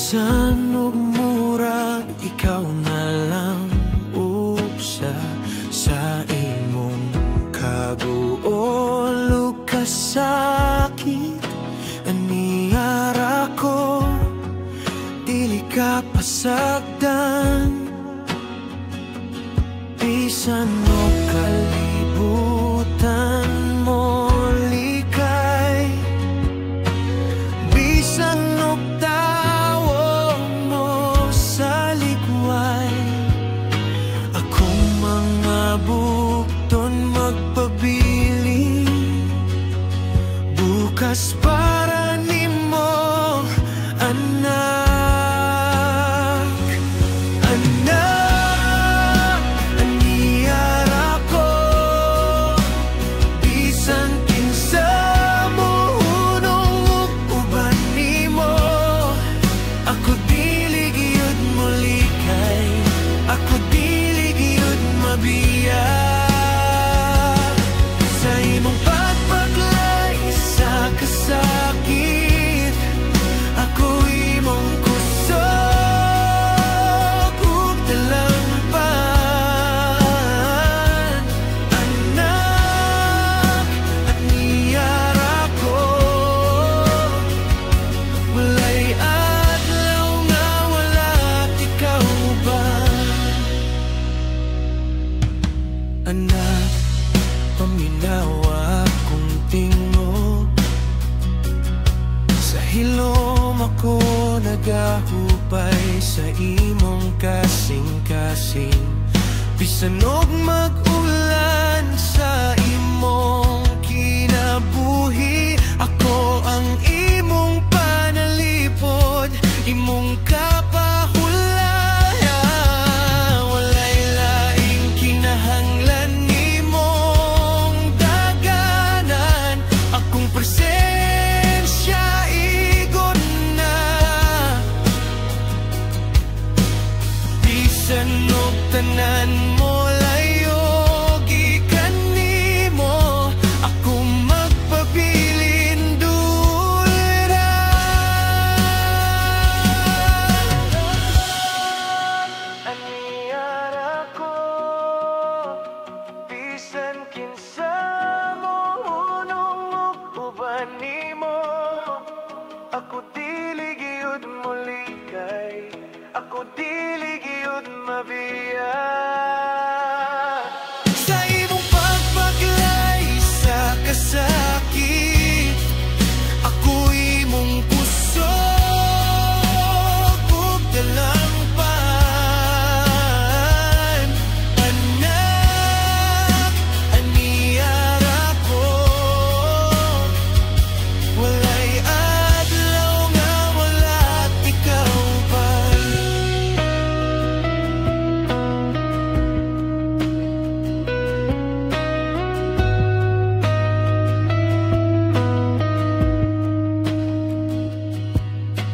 Bisan og murag ikaw na lang usa sa imong kabuo, lukas sakit aniyara ko, dili ka pasagdan. Bisan og kalibutan mo likay, bisan og tawo mo sa likway, akong mga bukton magpabili bukas para nimo, anak. Anak, paminawa kong tingog, sa hilom ako nagahupay sa imong kasing-kasing. Bisan og mag-ulan sa imong kinabuhi, ako ang imong panalipod, imong kapahula. Walay laing kinahanglan nimong daganan, akong presensya igon na. Bisan og tanan mo layo gikan nimo, ako magpabilin dulira. Aniyara ko, bisan kinsa mo hunong ug uban nimo, ako dili gyud mo likay, ako dili gyud mabiyay.